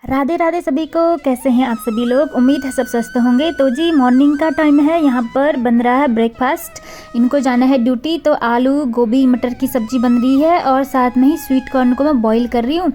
राधे राधे सभी को। कैसे हैं आप सभी लोग? उम्मीद है सब स्वस्थ होंगे। तो जी मॉर्निंग का टाइम है, यहाँ पर बन रहा है ब्रेकफास्ट। इनको जाना है ड्यूटी, तो आलू गोभी मटर की सब्ज़ी बन रही है और साथ में ही स्वीट कॉर्न को मैं बॉईल कर रही हूँ।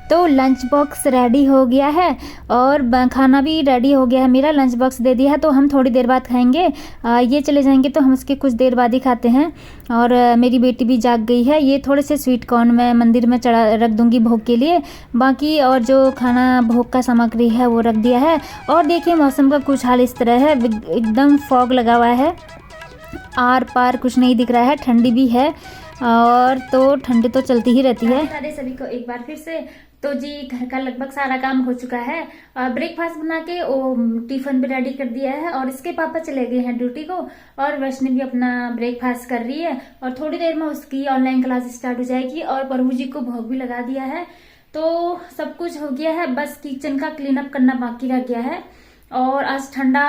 तो लंच बॉक्स रेडी हो गया है और खाना भी रेडी हो गया है। मेरा लंच बॉक्स दे दिया है, तो हम थोड़ी देर बाद खाएंगे। ये चले जाएंगे तो हम उसके कुछ देर बाद ही खाते हैं। और मेरी बेटी भी जाग गई है। ये थोड़े से स्वीट कॉर्न मैं मंदिर में चढ़ा रख दूंगी भोग के लिए। बाकी और जो खाना भोग का सामग्री है वो रख दिया है। और देखिए मौसम का कुछ हाल इस तरह है, एकदम फॉग लगा हुआ है, आर पार कुछ नहीं दिख रहा है। ठंडी भी है और तो ठंडी तो चलती ही रहती है। राधे सभी को एक बार फिर से। तो जी घर का लगभग सारा काम हो चुका है। ब्रेकफास्ट बना के वो टिफिन भी रेडी कर दिया है और इसके पापा चले गए हैं ड्यूटी को और वैष्णवी भी अपना ब्रेकफास्ट कर रही है। और थोड़ी देर में उसकी ऑनलाइन क्लास स्टार्ट हो जाएगी और प्रभु जी को भोग भी लगा दिया है। तो सब कुछ हो गया है, बस किचन का क्लीन अप करना बाकी रह गया है। और आज ठंडा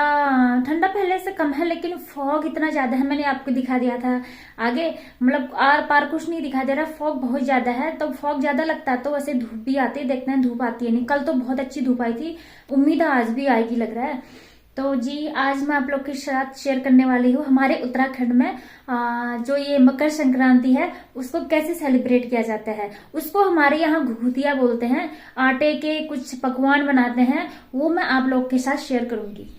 ठंडा पहले से कम है, लेकिन फॉग इतना ज्यादा है। मैंने आपको दिखा दिया था आगे, मतलब आर पार कुछ नहीं दिखा दे रहा, फॉग बहुत ज्यादा है। तो फॉग ज्यादा लगता है तो वैसे धूप भी आती है, देखते हैं धूप आती है नहीं। कल तो बहुत अच्छी धूप आई थी, उम्मीद है आज भी आएगी लग रहा है। तो जी आज मैं आप लोग के साथ शेयर करने वाली हूँ हमारे उत्तराखंड में जो ये मकर संक्रांति है उसको कैसे सेलिब्रेट किया जाता है। उसको हमारे यहाँ घुघुतिया बोलते हैं। आटे के कुछ पकवान बनाते हैं, वो मैं आप लोग के साथ शेयर करूंगी।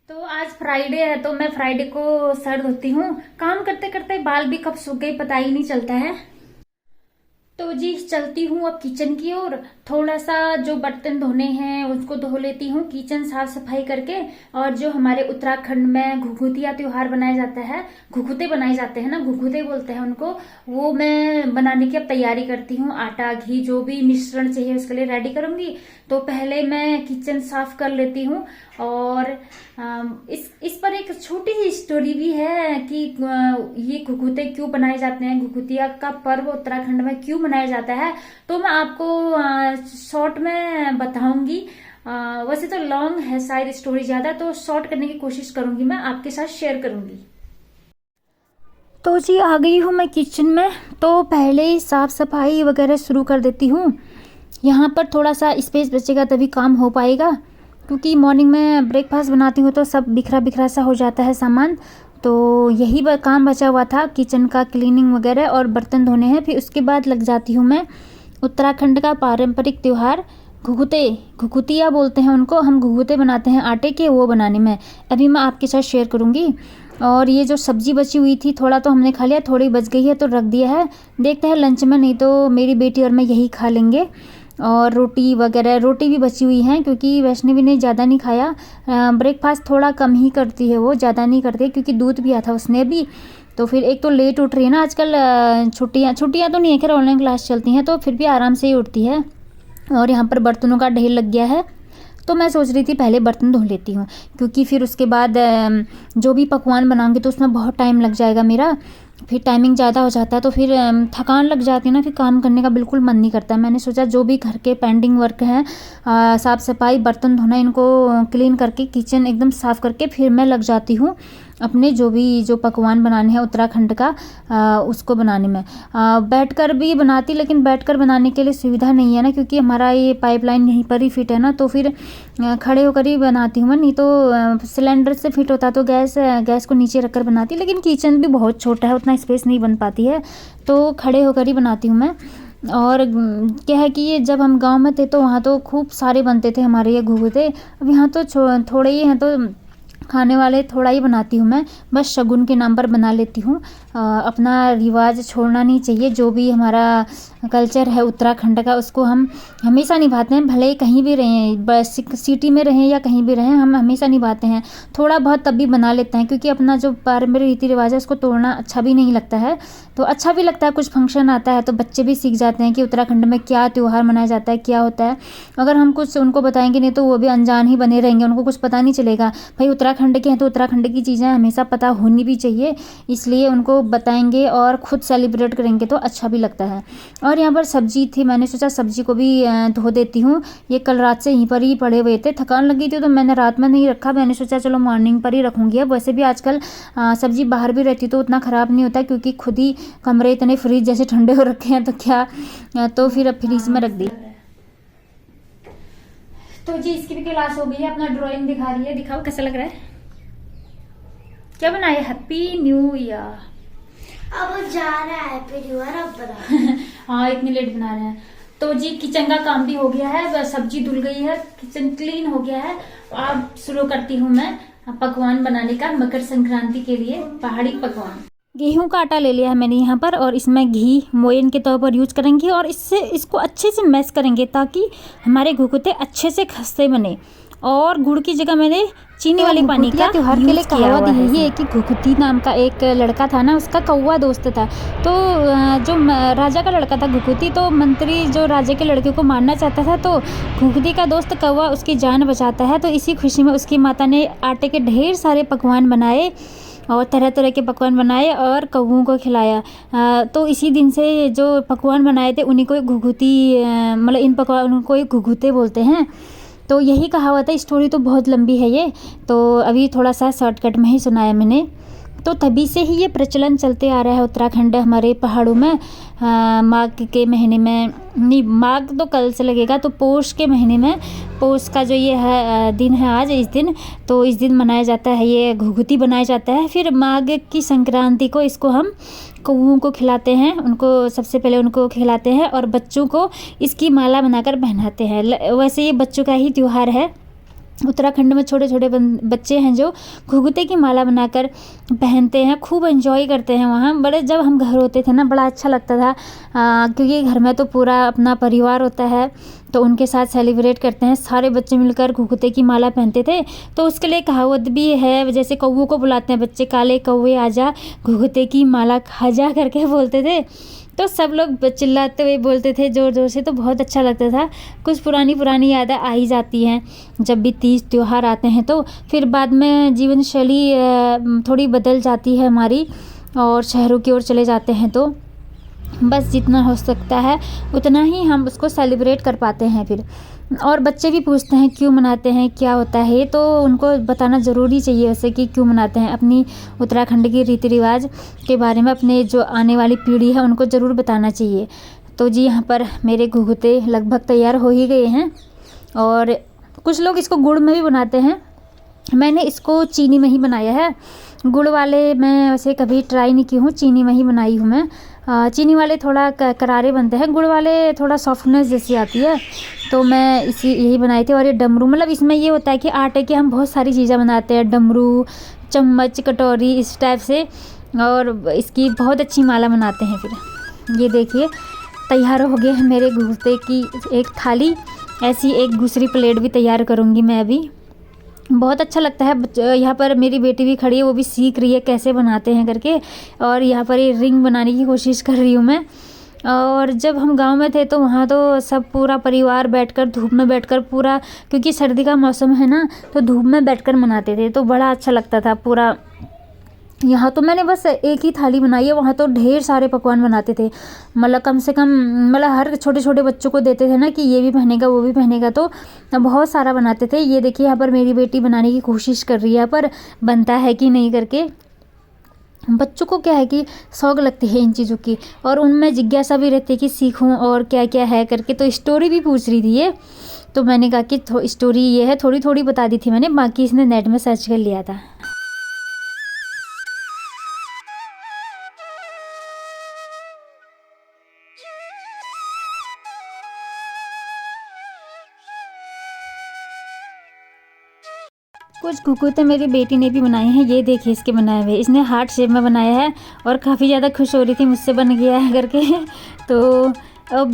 तो आज फ्राइडे है, तो मैं फ्राइडे को सर धोती हूँ। काम करते करते बाल भी कब सूख गए पता ही नहीं चलता है। तो जी चलती हूँ अब किचन की ओर। थोड़ा सा जो बर्तन धोने हैं उसको धो लेती हूँ, किचन साफ सफाई करके। और जो हमारे उत्तराखंड में घुघुतिया त्योहार बनाया जाता है, घुघुते बनाए जाते हैं ना, घुघुते बोलते हैं उनको, वो मैं बनाने की अब तैयारी करती हूँ। आटा घी जो भी मिश्रण चाहिए उसके लिए रेडी करूंगी। तो पहले मैं किचन साफ कर लेती हूँ। और इस पर एक छोटी सी स्टोरी भी है कि ये घुघुते क्यों बनाए जाते हैं, घुघुतिया का पर्व उत्तराखंड में क्यों मनाया जाता है, तो मैं आपको शॉर्ट में बताऊंगी। वैसे तो लॉन्ग है शायद स्टोरी ज्यादा, तो शॉर्ट करने की कोशिश करूंगी, मैं आपके साथ शेयर करूंगी। तो जी आ गई हूँ मैं किचन में। तो पहले ही साफ सफाई वगैरह शुरू कर देती हूँ। यहाँ पर थोड़ा सा स्पेस बचेगा तभी काम हो पाएगा, क्योंकि मॉर्निंग में ब्रेकफास्ट बनाती हूँ तो सब बिखरा बिखरा सा हो जाता है सामान। तो यही काम बचा हुआ था, किचन का क्लीनिंग वगैरह और बर्तन धोने हैं। फिर उसके बाद लग जाती हूँ मैं उत्तराखंड का पारंपरिक त्यौहार घुघुते, घुघुतिया बोलते हैं उनको। हम घुघुते बनाते हैं आटे के, वो बनाने में अभी मैं आपके साथ शेयर करूँगी। और ये जो सब्जी बची हुई थी, थोड़ा तो हमने खा लिया, थोड़ी बच गई है तो रख दिया है, देखते हैं लंच में, नहीं तो मेरी बेटी और मैं यही खा लेंगे। और रोटी वगैरह, रोटी भी बची हुई हैं क्योंकि वैष्णवी ने ज़्यादा नहीं खाया। ब्रेकफास्ट थोड़ा कम ही करती है वो, ज़्यादा नहीं करती है क्योंकि दूध पिया था उसने भी। तो फिर एक तो लेट उठ रही है ना आजकल, छुट्टियाँ तो नहीं है, खैर ऑनलाइन क्लास चलती हैं तो फिर भी आराम से ही उठती है। और यहाँ पर बर्तनों का ढेर लग गया है, तो मैं सोच रही थी पहले बर्तन धो लेती हूँ, क्योंकि फिर उसके बाद जो भी पकवान बनाऊंगी तो उसमें बहुत टाइम लग जाएगा मेरा। फिर टाइमिंग ज़्यादा हो जाता है तो फिर थकान लग जाती है ना, फिर काम करने का बिल्कुल मन नहीं करता। मैंने सोचा जो भी घर के पेंडिंग वर्क हैं, साफ़ सफाई बर्तन धोना, इनको क्लीन करके किचन एकदम साफ़ करके फिर मैं लग जाती हूँ अपने जो पकवान बनाने हैं उत्तराखंड का, उसको बनाने में। बैठकर भी बनाती, लेकिन बैठकर बनाने के लिए सुविधा नहीं है ना, क्योंकि हमारा ये पाइपलाइन यहीं पर ही फिट है ना, तो फिर खड़े होकर ही बनाती हूँ मैं। नहीं तो सिलेंडर से फिट होता तो गैस को नीचे रखकर बनाती, लेकिन किचन भी बहुत छोटा है, उतना स्पेस नहीं बन पाती है, तो खड़े होकर ही बनाती हूँ मैं। और क्या है कि ये जब हम गांव में थे तो वहाँ तो खूब सारे बनते थे हमारे ये घुघुते। अब यहाँ तो थोड़े ही हैं, तो खाने वाले थोड़ा ही बनाती हूँ मैं, बस शगुन के नाम पर बना लेती हूँ। अपना रिवाज छोड़ना नहीं चाहिए, जो भी हमारा कल्चर है उत्तराखंड का उसको हम हमेशा निभाते हैं, भले ही कहीं भी रहें, बस सिटी में रहें या कहीं भी रहें, हम हमेशा निभाते हैं। थोड़ा बहुत तब भी बना लेते हैं, क्योंकि अपना जो पारंपरिक रीति रिवाज है उसको तोड़ना अच्छा भी नहीं लगता है। तो अच्छा भी लगता है, कुछ फंक्शन आता है तो बच्चे भी सीख जाते हैं कि उत्तराखंड में क्या त्यौहार मनाया जाता है, क्या होता है। अगर हम कुछ उनको बताएंगे नहीं तो वो भी अनजान ही बने रहेंगे, उनको कुछ पता नहीं चलेगा। भाई उत्तराखंड के हैं तो उत्तराखंड की चीज़ें हमेशा पता होनी भी चाहिए, इसलिए उनको बताएंगे और ख़ुद सेलिब्रेट करेंगे तो अच्छा भी लगता है। और यहाँ पर सब्जी थी, मैंने सोचा सब्जी को भी धो देती हूँ। ये कल रात से यहीं पर ही पड़े हुए थे, थकान लगी थी तो मैंने रात में नहीं रखा, मैंने सोचा चलो मॉर्निंग पर ही रखूँगी। अब वैसे भी आजकल सब्जी बाहर भी रहती तो उतना ख़राब नहीं होता, क्योंकि खुद ही कमरे इतने फ्रिज जैसे ठंडे हो रखे हैं, तो क्या, तो फिर अब फ्रीज में रख दी। तो जी इसकी भी क्लास हो गई है, अपना ड्राइंग दिखा रही है। दिखाओ कैसा लग रहा है, क्या बनाया? Happy new year. अब वो जा रहा है हैप्पी न्यू ईयर अब बना। हाँ इतनी लेट बना रहे हैं। तो जी किचन का काम भी हो गया है, सब्जी धुल गई है, किचन क्लीन हो गया है। अब शुरू करती हूँ मैं पकवान बनाने का मकर संक्रांति के लिए, पहाड़ी पकवान। गेहूं का आटा ले लिया है मैंने यहाँ पर, और इसमें घी मोयन के तौर पर यूज करेंगे, और इसको अच्छे से मैश करेंगे ताकि हमारे घुघुते अच्छे से खस्ते बने। और गुड़ की जगह मैंने चीनी वाले पानी का त्योहार के लिए कहावत यही है कि घुघुती नाम का एक लड़का था ना, उसका कौवा दोस्त था। तो जो राजा का लड़का था घुघुती, तो मंत्री जो राजा के लड़के को मारना चाहता था, तो घुघुती का दोस्त कौवा उसकी जान बचाता है। तो इसी खुशी में उसकी माता ने आटे के ढेर सारे पकवान बनाए और तरह तरह के पकवान बनाए और कौवों को खिलाया। तो इसी दिन से जो पकवान बनाए थे उन्हीं को घुघुती, मतलब इन पकवानों को घुघुते बोलते हैं। तो यही कहावत है। स्टोरी तो बहुत लंबी है ये, तो अभी थोड़ा सा शॉर्टकट में ही सुनाया मैंने। तो तभी से ही ये प्रचलन चलते आ रहा है उत्तराखंड हमारे पहाड़ों में। माघ के महीने में, नहीं माघ तो कल से लगेगा, तो पोष के महीने में, पोष का जो ये है दिन है आज, इस दिन, तो इस दिन मनाया जाता है, ये घुघुती बनाया जाता है। फिर माघ की संक्रांति को इसको हम कौवों को खिलाते हैं, उनको सबसे पहले उनको खिलाते हैं और बच्चों को इसकी माला बनाकर पहनाते हैं। वैसे ये बच्चों का ही त्यौहार है। उत्तराखंड में छोटे छोटे बच्चे हैं जो घुघुते की माला बनाकर पहनते हैं, खूब एंजॉय करते हैं वहाँ। बड़े जब हम घर होते थे ना, बड़ा अच्छा लगता था, क्योंकि घर में तो पूरा अपना परिवार होता है, तो उनके साथ सेलिब्रेट करते हैं। सारे बच्चे मिलकर घुघुते की माला पहनते थे। तो उसके लिए कहावत भी है, जैसे कौवों को बुलाते हैं बच्चे, काले कौवे आजा घुघुते की माला खा जा करके बोलते थे। तो सब लोग चिल्लाते हुए बोलते थे ज़ोर ज़ोर से, तो बहुत अच्छा लगता था। कुछ पुरानी यादें आ ही जाती हैं जब भी तीज त्यौहार आते हैं। तो फिर बाद में जीवन शैली थोड़ी बदल जाती है हमारी, और शहरों की ओर चले जाते हैं, तो बस जितना हो सकता है उतना ही हम उसको सेलिब्रेट कर पाते हैं फिर। और बच्चे भी पूछते हैं क्यों मनाते हैं, क्या होता है, तो उनको बताना ज़रूरी चाहिए वैसे कि क्यों मनाते हैं। अपनी उत्तराखंड की रीति रिवाज के बारे में अपने जो आने वाली पीढ़ी है उनको ज़रूर बताना चाहिए। तो जी यहाँ पर मेरे घुघुते लगभग तैयार हो ही गए हैं, और कुछ लोग इसको गुड़ में भी बनाते हैं। मैंने इसको चीनी में ही बनाया है। गुड़ वाले मैं वैसे कभी ट्राई नहीं की हूँ, चीनी में ही बनाई हूँ मैं। चीनी वाले थोड़ा करारे बनते हैं, गुड़ वाले थोड़ा सॉफ्टनेस जैसी आती है। तो मैं यही बनाई थी। और ये डमरू, मतलब इसमें ये होता है कि आटे के हम बहुत सारी चीज़ें बनाते हैं, डमरू, चम्मच, कटोरी, इस टाइप से, और इसकी बहुत अच्छी माला बनाते हैं। फिर ये देखिए तैयार हो गए हैं मेरे घुघुते की एक थाली। ऐसी एक दूसरी प्लेट भी तैयार करूँगी मैं अभी। बहुत अच्छा लगता है। यहाँ पर मेरी बेटी भी खड़ी है, वो भी सीख रही है कैसे बनाते हैं करके, और यहाँ पर ये रिंग बनाने की कोशिश कर रही हूँ मैं। और जब हम गांव में थे तो वहाँ तो सब पूरा परिवार बैठकर धूप में बैठकर पूरा, क्योंकि सर्दी का मौसम है ना, तो धूप में बैठकर मनाते थे, तो बड़ा अच्छा लगता था पूरा। यहाँ तो मैंने बस एक ही थाली बनाई है, वहाँ तो ढेर सारे पकवान बनाते थे, मतलब कम से कम, मतलब हर छोटे छोटे बच्चों को देते थे ना कि ये भी पहनेगा वो भी पहनेगा, तो बहुत सारा बनाते थे। ये देखिए यहाँ पर मेरी बेटी बनाने की कोशिश कर रही है, पर बनता है कि नहीं करके। बच्चों को क्या है कि शौक लगती है इन चीज़ों की, और उनमें जिज्ञासा भी रहती है कि सीखूं और क्या क्या है करके। तो स्टोरी भी पूछ रही थी ये, तो मैंने कहा कि स्टोरी ये है, थोड़ी थोड़ी बता दी थी मैंने, बाकी इसने नेट में सर्च कर लिया था। कुछ घुघुते मेरी बेटी ने भी बनाए हैं, ये देखिए इसके बनाए हुए। इसने हार्ट शेप में बनाया है और काफ़ी ज़्यादा खुश हो रही थी मुझसे बन गया है करके। तो अब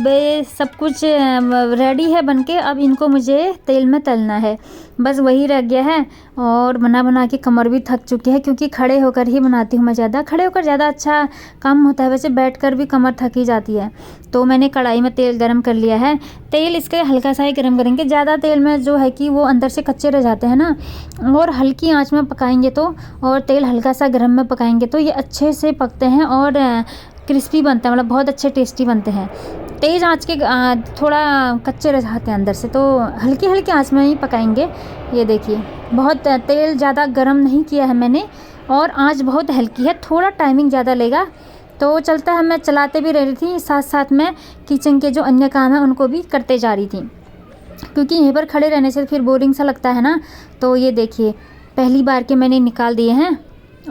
सब कुछ रेडी है बनके, अब इनको मुझे तेल में तलना है, बस वही रह गया है। और बना के कमर भी थक चुकी है, क्योंकि खड़े होकर ही बनाती हूँ मैं ज़्यादा। खड़े होकर ज़्यादा अच्छा काम होता है, वैसे बैठकर भी कमर थक ही जाती है। तो मैंने कढ़ाई में तेल गरम कर लिया है। तेल इसके हल्का सा ही गरम करेंगे, ज़्यादा तेल में जो है कि वो अंदर से कच्चे रह जाते हैं ना, और हल्की आँच में पकाएंगे तो, और तेल हल्का सा गरम में पकाएंगे तो ये अच्छे से पकते हैं और क्रिस्पी बनते हैं, मतलब बहुत अच्छे टेस्टी बनते हैं। तेज़ आंच के थोड़ा कच्चे रह जाते हैं अंदर से, तो हल्की हल्की आंच में ही पकाएंगे। ये देखिए बहुत तेल ज़्यादा गरम नहीं किया है मैंने, और आंच बहुत हल्की है, थोड़ा टाइमिंग ज़्यादा लेगा। तो चलता है, मैं चलाते भी रह रही थी, साथ साथ में किचन के जो अन्य काम है उनको भी करते जा रही थी। क्योंकि यहीं पर खड़े रहने से फिर बोरिंग सा लगता है ना। तो ये देखिए पहली बार के मैंने निकाल दिए हैं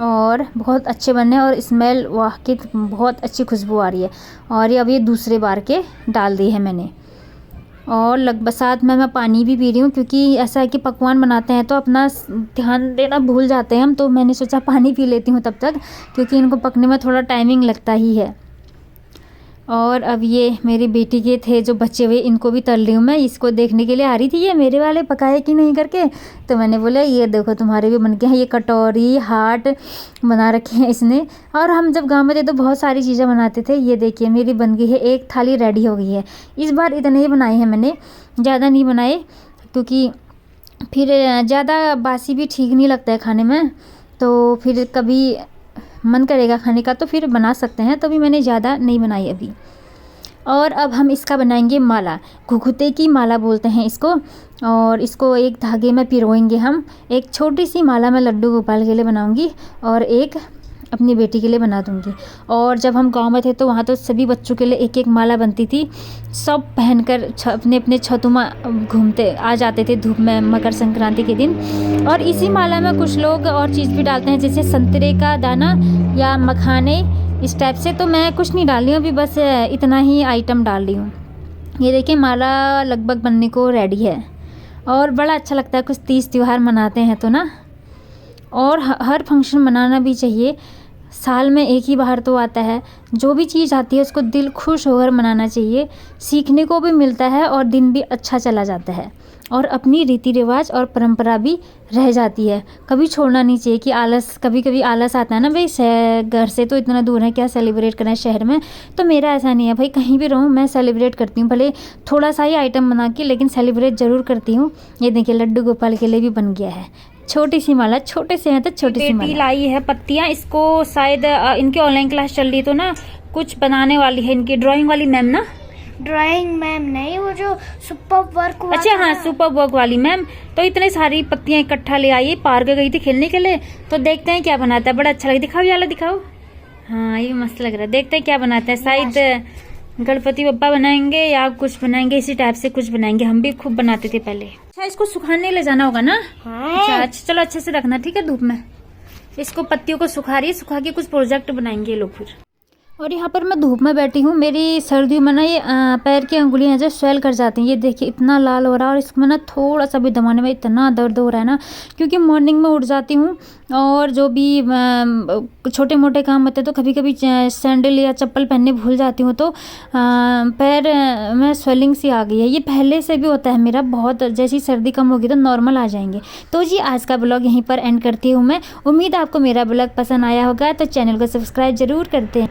और बहुत अच्छे बने हैं और स्मेल वाह की बहुत अच्छी खुशबू आ रही है। और ये अब ये दूसरे बार के डाल दिए हैं मैंने। और साथ में मैं पानी भी पी रही हूँ, क्योंकि ऐसा है कि पकवान बनाते हैं तो अपना ध्यान देना भूल जाते हैं हम। तो मैंने सोचा पानी पी लेती हूँ तब तक, क्योंकि इनको पकने में थोड़ा टाइमिंग लगता ही है। और अब ये मेरी बेटी के थे जो बचे हुए, इनको भी तल रही हूँ मैं। इसको देखने के लिए आ रही थी ये मेरे वाले पकाए कि नहीं करके, तो मैंने बोला ये देखो तुम्हारे भी बन गए हैं। ये कटोरी हार्ट बना रखे हैं इसने। और हम जब गांव में थे तो बहुत सारी चीज़ें बनाते थे। ये देखिए मेरी बन गई है, एक थाली रेडी हो गई है। इस बार इतने ही बनाए हैं मैंने, ज़्यादा नहीं बनाए, क्योंकि फिर ज़्यादा बासी भी ठीक नहीं लगता है खाने में। तो फिर कभी मन करेगा खाने का तो फिर बना सकते हैं, तभी मैंने ज़्यादा नहीं बनाई अभी। और अब हम इसका बनाएंगे माला, घुघुते की माला बोलते हैं इसको। और इसको एक धागे में पिरोएंगे हम। एक छोटी सी माला मैं लड्डू गोपाल के लिए बनाऊंगी और एक अपनी बेटी के लिए बना दूंगी। और जब हम गांव में थे तो वहाँ तो सभी बच्चों के लिए एक एक माला बनती थी। सब पहनकर अपने अपने छतों में घूमते आ जाते थे धूप में मकर संक्रांति के दिन। और इसी माला में कुछ लोग और चीज़ भी डालते हैं, जैसे संतरे का दाना या मखाने, इस टाइप से। तो मैं कुछ नहीं डाल रही हूँ अभी, बस इतना ही आइटम डाल रही हूँ। ये देखिए माला लगभग बनने को रेडी है। और बड़ा अच्छा लगता है, कुछ तीज त्यौहार मनाते हैं तो ना। और हर फंक्शन मनाना भी चाहिए, साल में एक ही बार तो आता है। जो भी चीज़ आती है उसको दिल खुश होकर मनाना चाहिए, सीखने को भी मिलता है और दिन भी अच्छा चला जाता है। और अपनी रीति रिवाज और परंपरा भी रह जाती है, कभी छोड़ना नहीं चाहिए। कि आलस, कभी कभी आलस आता है ना भाई, घर से तो इतना दूर है, क्या सेलिब्रेट करना है शहर में। तो मेरा ऐसा नहीं है भाई, कहीं भी रहूँ मैं सेलिब्रेट करती हूँ, भले थोड़ा सा ही आइटम बना के, लेकिन सेलिब्रेट ज़रूर करती हूँ। ये देखिए लड्डू गोपाल के लिए भी बन गया है छोटी सी माला, छोटे से हैं तो छोटी सी माला। लाई है पत्तियाँ, इसको शायद इनकी ऑनलाइन क्लास चल रही तो ना कुछ बनाने वाली है इनकी ड्राइंग वाली मैम ना। ड्राइंग मैम नहीं, वो जो सुपर वर्क। अच्छा हाँ, सुपर वर्क वाली मैम। तो इतने सारी पत्तियां इकट्ठा ले आई, पार्क गई थी खेलने के लिए। तो देखते हैं क्या बनाता है, बड़ा अच्छा लगा। दिखाओ याला दिखाओ, हाँ ये मस्त लग रहा है। देखते हैं क्या बनाता है, शायद गणपति बप्पा बनाएंगे या कुछ बनाएंगे, इसी टाइप से कुछ बनाएंगे। हम भी खूब बनाते थे पहले। अच्छा इसको सुखाने ले जाना होगा ना। अच्छा चलो अच्छे से रखना ठीक है धूप में। इसको पत्तियों को सुखा रही है, सुखा के कुछ प्रोजेक्ट बनाएंगे ये लोग फिर। और यहाँ पर मैं धूप में बैठी हूँ, मेरी सर्दियों में ना ये पैर की अंगुलियाँ जो स्वेल कर जाती हैं। ये देखिए इतना लाल हो रहा है, और इसमें ना थोड़ा सा भी दबाने में इतना दर्द हो रहा है ना, क्योंकि मॉर्निंग में उठ जाती हूँ और जो भी छोटे मोटे काम होते हैं तो कभी कभी सैंडल या चप्पल पहनने भूल जाती हूँ, तो पैर में स्वेलिंग सी आ गई है। ये पहले से भी होता है मेरा बहुत, जैसी सर्दी कम होगी तो नॉर्मल आ जाएंगे। तो जी आज का ब्लॉग यहीं पर एंड करती हूँ मैं। उम्मीद आपको मेरा ब्लॉग पसंद आया होगा, तो चैनल को सब्सक्राइब जरूर करते हैं।